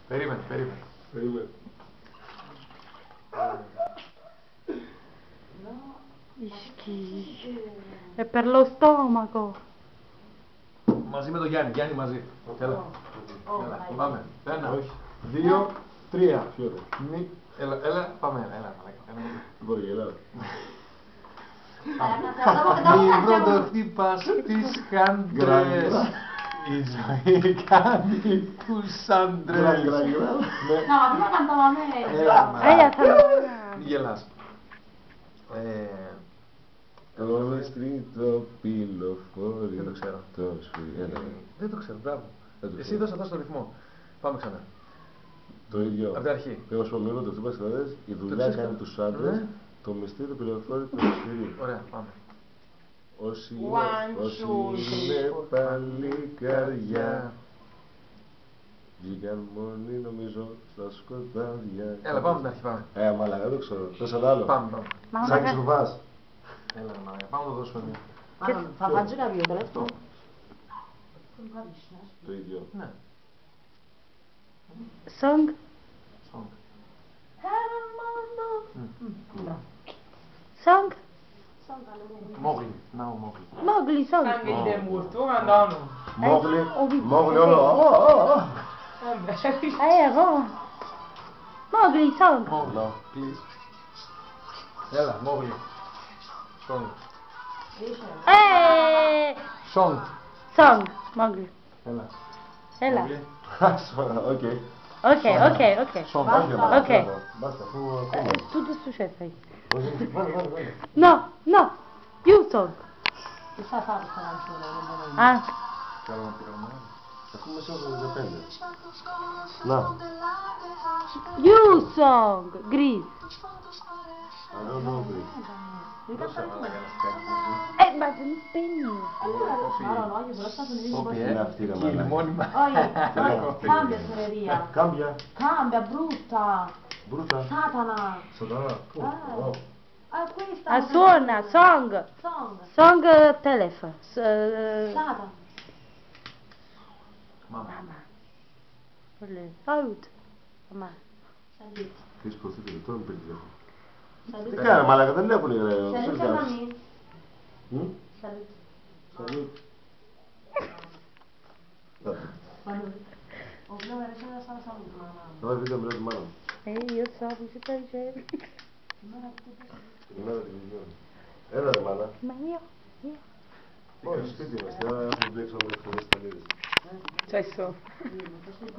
Περίμενε. Per lo stomaco. Μαζί με τον Γιάννη, μαζί. Έλα, πάμε. 1, 2, 3. Έλα, πάμε, έλα. Μπορεί και Ελλάδα. Μη πρωτοτύπας τις χάντρες. Η ζωή κάνει τους άντρες. No, ma prima cantava a me. Μη γελάς. Όλο τρίτο πυλοφόριο. Δεν το ξέρω. Δεν το ξέρω, μπράβο. Εσύ ξέρω. δώσε αυτό στο ρυθμό. Πάμε ξανά. Το ίδιο. Από την αρχή. Πρέπει να σου πω λίγο το χτύπα σκηνάδες. Η δουλειά ξέρεις κάνει το- τους άντρες. Ναι. Το μυστήριο πυλοφόριο το μυστήριο. Ωραία, πάμε. Όσοι One, όσοι two, είναι three, παλικαριά βγήκαν μόνοι νομίζω στα σκοτάδια. Έλα, πάμε από την αρχή, πάμε. Μαλάκα, δεν το ξέρω. Θες ένα άλλο. Πάμε. Σαν ξουρβάς. Έλα, μαλάκα, πάμε να το δώσουμε μία. Θα φάγει κάποιο τελευταίο. Το ίδιο. Ναι. Song. Song. Μόγλι, να ο Μόγλι. Mowgli song. Anche il demurto, andano. Μόγλι όλο. Mowgli song. Μόγλι, please. Έλα, Μόγλι. Song. Song. Song. Mowgli. Έλα. Έλα. Μόγλι. Οκ. Ok. Song. Ok. Μπάστα, αφού ακόμα. Tutto successo. Βάλε. No. You song. Che sa fare questa canzone? Ah. Καλό να πήραμε. Ακούμε σε 85. Να. You song. Gris. Αλλά Μόγλι. Δώσε μαλάκα να σκάκι. Ma non spegni. No, io però stato nel Κόπη, Είναι αυτή ρε Κύλι, μαλάκα. μόνιμα. Cambia suoneria. Κάμπια. Cambia, brutta. Μπρούτα. Satana. Σωτάρα. Questa. Suona. Song. Song. Song telephone. Satana. Μάμα. Aiuto. Mamma. Salute. Έχεις προωθείτε τώρα με πήρε τηλέφωνο. Τι Salute. κάνει μαλάκα, δεν έχουν ρε. Salute a mami. Salute. Σαλούτ. O no, era solo la salute, mamma. Να βίντεο μιλάω τη μάνα μου. Io so che si sta dicendo. Την ημέρα τη βιβλιώνει. Έλα ρε μάνα. Ma io. Όχι, σπίτι είμαστε. Έχουμε μπει έξω από τις Ιταλίδες. Cesso.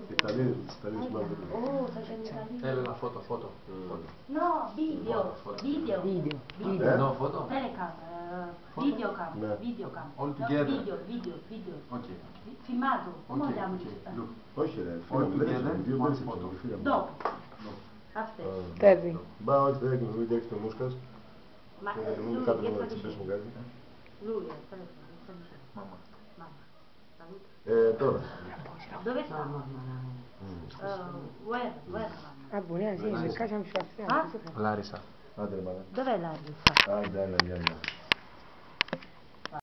Οι Ιταλίδες, τις Ιταλίδες που máme. Oh, facendo salire. Έλα, ένα φώτο. No, video. Video. Eh? No, φώτο. Telecam. Videocam. Ναι. Videocam. All No, together. Video. Οκ. Filmato. Come Οκ, andiamo? look. Όχι ρε, Όλοι φίλε, together, δεν δύο one μέρες photo. έξω, φίλε μου. Dopo. Aspetta. Terry. Μπα, όχι, δεν έγινε, μην έχεις το μούσκας. Ma Μην lui κάτω che να sta τσιμπήσουμε dicendo? κάτι. Lui è il telefono, che sta dicendo? Μάμα. Mamma. Salute. Τώρα. Dove sta? Where, mamma? Ah, buona, sì, se casa mi fa Ah? Λάρισα. Άντε ρε μάνα. Dov'è la rissa? Άντε, έλα, γεια, γεια.